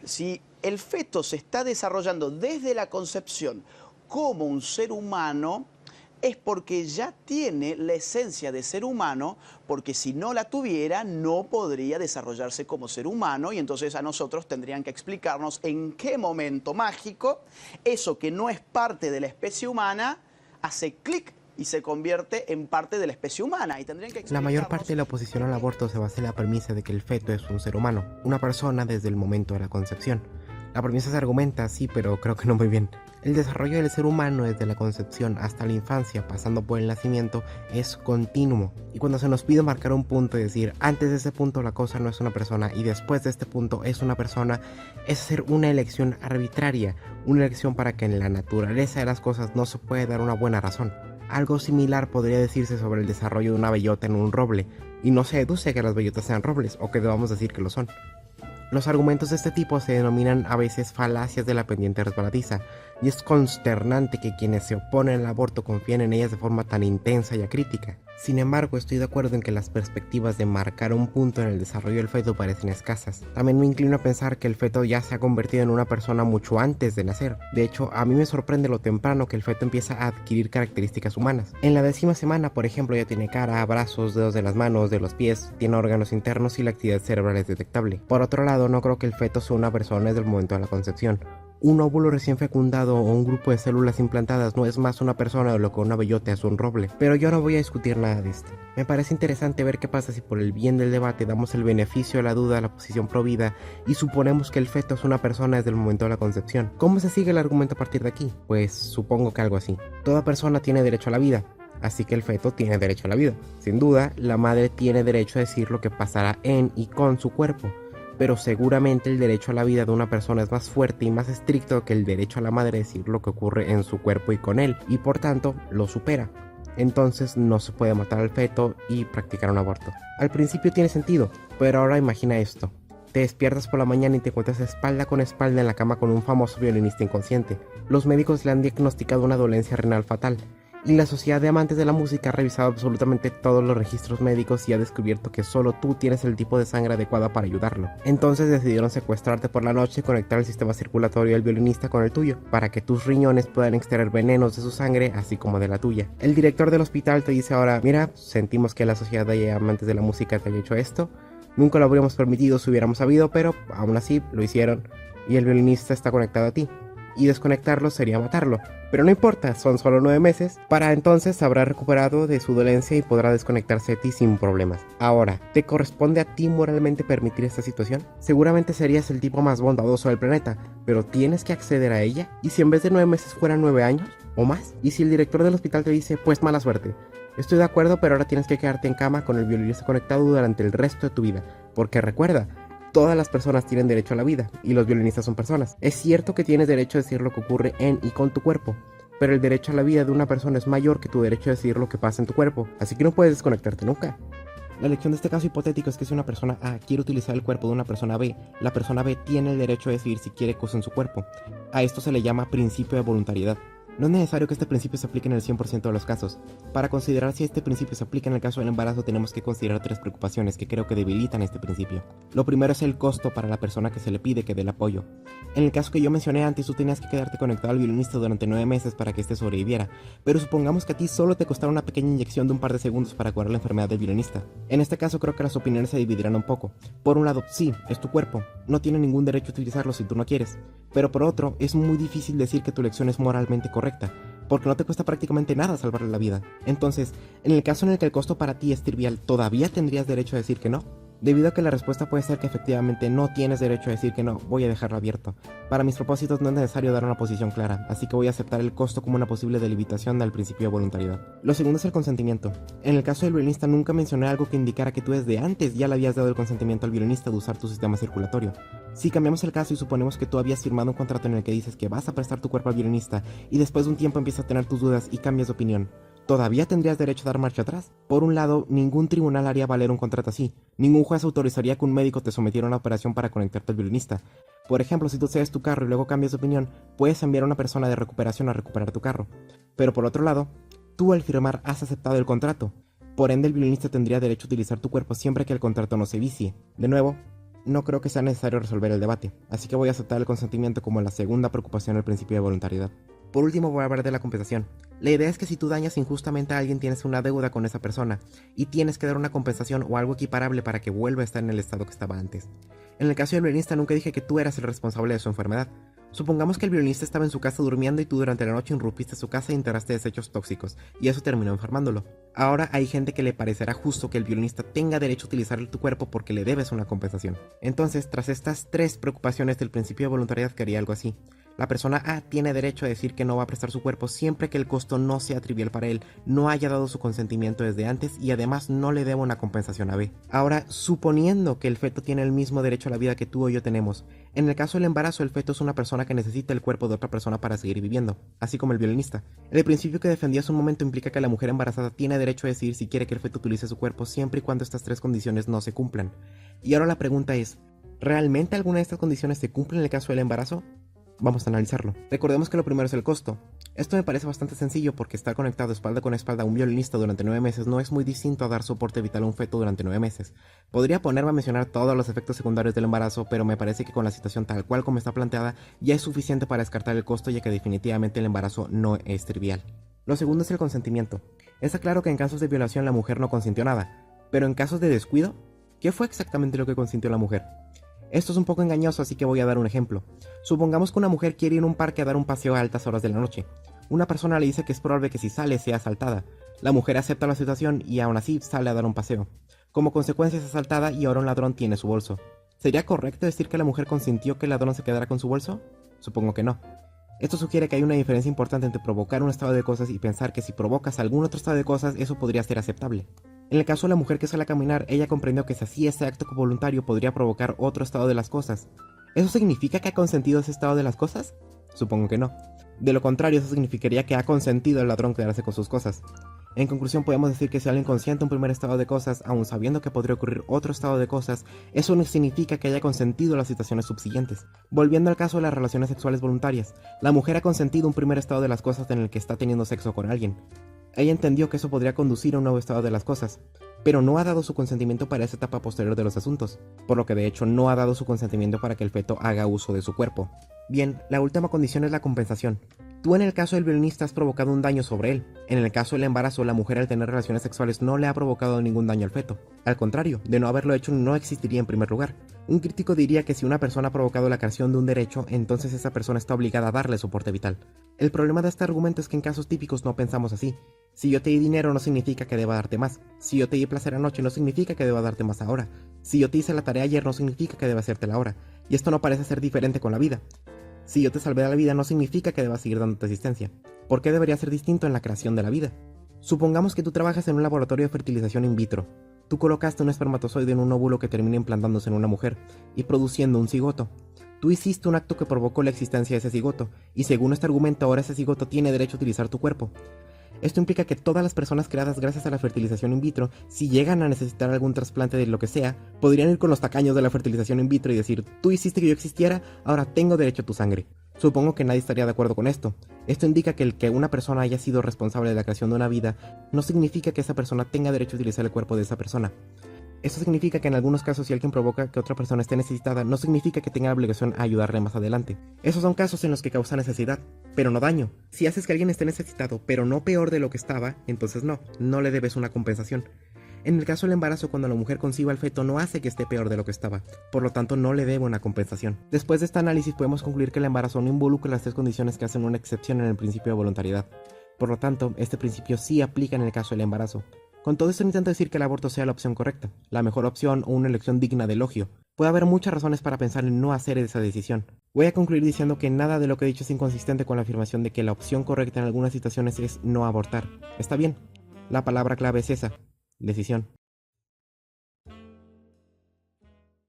si el feto se está desarrollando desde la concepción como un ser humano, es porque ya tiene la esencia de ser humano, porque si no la tuviera, no podría desarrollarse como ser humano, y entonces a nosotros tendrían que explicarnos en qué momento mágico eso que no es parte de la especie humana hace clic y se convierte en parte de la especie humana. Y tendrían que La mayor parte de la oposición al aborto se basa en la premisa de que el feto es un ser humano, una persona desde el momento de la concepción. La premisa se argumenta, sí, pero creo que no muy bien. El desarrollo del ser humano desde la concepción hasta la infancia, pasando por el nacimiento, es continuo. Y cuando se nos pide marcar un punto y decir, antes de ese punto la cosa no es una persona y después de este punto es una persona, es hacer una elección arbitraria, una elección para que en la naturaleza de las cosas no se puede dar una buena razón. Algo similar podría decirse sobre el desarrollo de una bellota en un roble, y no se deduce que las bellotas sean robles, o que debamos decir que lo son. Los argumentos de este tipo se denominan a veces falacias de la pendiente resbaladiza, y es consternante que quienes se oponen al aborto confíen en ellas de forma tan intensa y acrítica. Sin embargo, estoy de acuerdo en que las perspectivas de marcar un punto en el desarrollo del feto parecen escasas. También me inclino a pensar que el feto ya se ha convertido en una persona mucho antes de nacer. De hecho, a mí me sorprende lo temprano que el feto empieza a adquirir características humanas. En la 10ª semana, por ejemplo, ya tiene cara, brazos, dedos de las manos, de los pies, tiene órganos internos y la actividad cerebral es detectable. Por otro lado, no creo que el feto sea una persona desde el momento de la concepción. Un óvulo recién fecundado o un grupo de células implantadas no es más una persona de lo que una bellota es un roble. Pero yo no voy a discutir nada de esto. Me parece interesante ver qué pasa si por el bien del debate damos el beneficio de la duda a la posición pro vida y suponemos que el feto es una persona desde el momento de la concepción. ¿Cómo se sigue el argumento a partir de aquí? Pues supongo que algo así. Toda persona tiene derecho a la vida, así que el feto tiene derecho a la vida. Sin duda, la madre tiene derecho a decir lo que pasará en y con su cuerpo. Pero seguramente el derecho a la vida de una persona es más fuerte y más estricto que el derecho a la madre de decir lo que ocurre en su cuerpo y con él, y por tanto lo supera. Entonces no se puede matar al feto y practicar un aborto. Al principio tiene sentido, pero ahora imagina esto. Te despiertas por la mañana y te encuentras espalda con espalda en la cama con un famoso violinista inconsciente. Los médicos le han diagnosticado una dolencia renal fatal. Y la Sociedad de Amantes de la Música ha revisado absolutamente todos los registros médicos y ha descubierto que solo tú tienes el tipo de sangre adecuada para ayudarlo. Entonces decidieron secuestrarte por la noche y conectar el sistema circulatorio del violinista con el tuyo, para que tus riñones puedan extraer venenos de su sangre, así como de la tuya. El director del hospital te dice ahora, mira, sentimos que la Sociedad de Amantes de la Música te haya hecho esto, nunca lo habríamos permitido si hubiéramos sabido, pero aún así lo hicieron, y el violinista está conectado a ti. Y desconectarlo sería matarlo. Pero no importa, son solo 9 meses. Para entonces habrá recuperado de su dolencia y podrá desconectarse de ti sin problemas. Ahora, ¿te corresponde a ti moralmente permitir esta situación? Seguramente serías el tipo más bondadoso del planeta, pero ¿tienes que acceder a ella? ¿Y si en vez de 9 meses fueran 9 años? ¿O más? ¿Y si el director del hospital te dice, pues mala suerte? Estoy de acuerdo, pero ahora tienes que quedarte en cama con el violinista conectado durante el resto de tu vida. Porque recuerda, todas las personas tienen derecho a la vida, y los violinistas son personas. Es cierto que tienes derecho a decir lo que ocurre en y con tu cuerpo, pero el derecho a la vida de una persona es mayor que tu derecho a decir lo que pasa en tu cuerpo, así que no puedes desconectarte nunca. La lección de este caso hipotético es que si una persona A quiere utilizar el cuerpo de una persona B, la persona B tiene el derecho a decidir si quiere cosas en su cuerpo. A esto se le llama principio de voluntariedad. No es necesario que este principio se aplique en el 100% de los casos. Para considerar si este principio se aplica en el caso del embarazo tenemos que considerar 3 preocupaciones que creo que debilitan este principio. Lo primero es el costo para la persona que se le pide que dé el apoyo. En el caso que yo mencioné antes, tú tenías que quedarte conectado al violinista durante 9 meses para que éste sobreviviera, pero supongamos que a ti solo te costara una pequeña inyección de un par de segundos para curar la enfermedad del violinista. En este caso creo que las opiniones se dividirán un poco. Por un lado, sí, es tu cuerpo, no tiene ningún derecho a utilizarlo si tú no quieres, pero por otro, es muy difícil decir que tu elección es moralmente correcta, porque no te cuesta prácticamente nada salvarle la vida. Entonces, en el caso en el que el costo para ti es trivial, ¿todavía tendrías derecho a decir que no? Debido a que la respuesta puede ser que efectivamente no tienes derecho a decir que no, voy a dejarlo abierto. Para mis propósitos no es necesario dar una posición clara, así que voy a aceptar el costo como una posible delimitación del principio de voluntariedad. Lo segundo es el consentimiento. En el caso del violinista nunca mencioné algo que indicara que tú desde antes ya le habías dado el consentimiento al violinista de usar tu sistema circulatorio. Si cambiamos el caso y suponemos que tú habías firmado un contrato en el que dices que vas a prestar tu cuerpo al violinista y después de un tiempo empiezas a tener tus dudas y cambias de opinión, ¿todavía tendrías derecho a dar marcha atrás? Por un lado, ningún tribunal haría valer un contrato así. Ningún juez autorizaría que un médico te sometiera a una operación para conectarte al violinista. Por ejemplo, si tú cedes tu carro y luego cambias de opinión, puedes enviar a una persona de recuperación a recuperar tu carro. Pero por otro lado, tú al firmar has aceptado el contrato. Por ende, el violinista tendría derecho a utilizar tu cuerpo siempre que el contrato no se vicie. De nuevo, no creo que sea necesario resolver el debate, así que voy a aceptar el consentimiento como la segunda preocupación del principio de voluntariedad. Por último, voy a hablar de la compensación. La idea es que si tú dañas injustamente a alguien, tienes una deuda con esa persona y tienes que dar una compensación o algo equiparable para que vuelva a estar en el estado que estaba antes. En el caso del violinista, nunca dije que tú eras el responsable de su enfermedad. Supongamos que el violinista estaba en su casa durmiendo y tú durante la noche irrumpiste su casa e integraste desechos tóxicos, y eso terminó enfermándolo. Ahora hay gente que le parecerá justo que el violinista tenga derecho a utilizar tu cuerpo porque le debes una compensación. Entonces, tras estas tres preocupaciones del principio de voluntariedad, quería algo así. La persona A tiene derecho a decir que no va a prestar su cuerpo siempre que el costo no sea trivial para él, no haya dado su consentimiento desde antes y además no le deba una compensación a B. Ahora, suponiendo que el feto tiene el mismo derecho a la vida que tú o yo tenemos, en el caso del embarazo, el feto es una persona que necesita el cuerpo de otra persona para seguir viviendo, así como el violinista. El principio que defendí hace un momento implica que la mujer embarazada tiene derecho a decidir si quiere que el feto utilice su cuerpo siempre y cuando estas tres condiciones no se cumplan. Y ahora la pregunta es, ¿realmente alguna de estas condiciones se cumple en el caso del embarazo? Vamos a analizarlo. Recordemos que lo primero es el costo. Esto me parece bastante sencillo porque estar conectado espalda con espalda a un violinista durante 9 meses no es muy distinto a dar soporte vital a un feto durante 9 meses. Podría ponerme a mencionar todos los efectos secundarios del embarazo, pero me parece que con la situación tal cual como está planteada ya es suficiente para descartar el costo, ya que definitivamente el embarazo no es trivial. Lo segundo es el consentimiento. Está claro que en casos de violación la mujer no consintió nada, pero en casos de descuido, ¿qué fue exactamente lo que consintió la mujer? Esto es un poco engañoso, así que voy a dar un ejemplo. Supongamos que una mujer quiere ir a un parque a dar un paseo a altas horas de la noche. Una persona le dice que es probable que si sale sea asaltada. La mujer acepta la situación y aún así sale a dar un paseo. Como consecuencia es asaltada y ahora un ladrón tiene su bolso. ¿Sería correcto decir que la mujer consintió que el ladrón se quedara con su bolso? Supongo que no. Esto sugiere que hay una diferencia importante entre provocar un estado de cosas y pensar que si provocas algún otro estado de cosas, eso podría ser aceptable. En el caso de la mujer que sale a caminar, ella comprendió que si hacía ese acto voluntario podría provocar otro estado de las cosas. ¿Eso significa que ha consentido ese estado de las cosas? Supongo que no. De lo contrario, eso significaría que ha consentido al ladrón quedarse con sus cosas. En conclusión, podemos decir que si alguien consiente un primer estado de cosas, aun sabiendo que podría ocurrir otro estado de cosas, eso no significa que haya consentido las situaciones subsiguientes. Volviendo al caso de las relaciones sexuales voluntarias, la mujer ha consentido un primer estado de las cosas en el que está teniendo sexo con alguien. Ella entendió que eso podría conducir a un nuevo estado de las cosas, pero no ha dado su consentimiento para esa etapa posterior de los asuntos, por lo que de hecho no ha dado su consentimiento para que el feto haga uso de su cuerpo. Bien, la última condición es la compensación. Tú en el caso del violinista has provocado un daño sobre él. En el caso del embarazo, la mujer al tener relaciones sexuales no le ha provocado ningún daño al feto. Al contrario, de no haberlo hecho no existiría en primer lugar. Un crítico diría que si una persona ha provocado la creación de un derecho, entonces esa persona está obligada a darle soporte vital. El problema de este argumento es que en casos típicos no pensamos así. Si yo te di dinero no significa que deba darte más. Si yo te di placer anoche no significa que deba darte más ahora. Si yo te hice la tarea ayer no significa que deba hacértela ahora. Y esto no parece ser diferente con la vida. Si yo te salvé de la vida no significa que debas seguir dándote asistencia. ¿Por qué debería ser distinto en la creación de la vida? Supongamos que tú trabajas en un laboratorio de fertilización in vitro. Tú colocaste un espermatozoide en un óvulo que termina implantándose en una mujer y produciendo un cigoto. Tú hiciste un acto que provocó la existencia de ese cigoto, y según este argumento ahora ese cigoto tiene derecho a utilizar tu cuerpo. Esto implica que todas las personas creadas gracias a la fertilización in vitro, si llegan a necesitar algún trasplante de lo que sea, podrían ir con los tacaños de la fertilización in vitro y decir, tú hiciste que yo existiera, ahora tengo derecho a tu sangre. Supongo que nadie estaría de acuerdo con esto. Esto indica que el que una persona haya sido responsable de la creación de una vida, no significa que esa persona tenga derecho a utilizar el cuerpo de esa persona. Esto significa que en algunos casos si alguien provoca que otra persona esté necesitada, no significa que tenga la obligación a ayudarle más adelante. Esos son casos en los que causa necesidad, pero no daño. Si haces que alguien esté necesitado, pero no peor de lo que estaba, entonces no le debes una compensación. En el caso del embarazo, cuando la mujer conciba al feto, no hace que esté peor de lo que estaba, por lo tanto no le debe una compensación. Después de este análisis podemos concluir que el embarazo no involucra las tres condiciones que hacen una excepción en el principio de voluntariedad. Por lo tanto, este principio sí aplica en el caso del embarazo. Con todo esto no intento decir que el aborto sea la opción correcta, la mejor opción o una elección digna de elogio. Puede haber muchas razones para pensar en no hacer esa decisión. Voy a concluir diciendo que nada de lo que he dicho es inconsistente con la afirmación de que la opción correcta en algunas situaciones es no abortar. Está bien, la palabra clave es esa, decisión.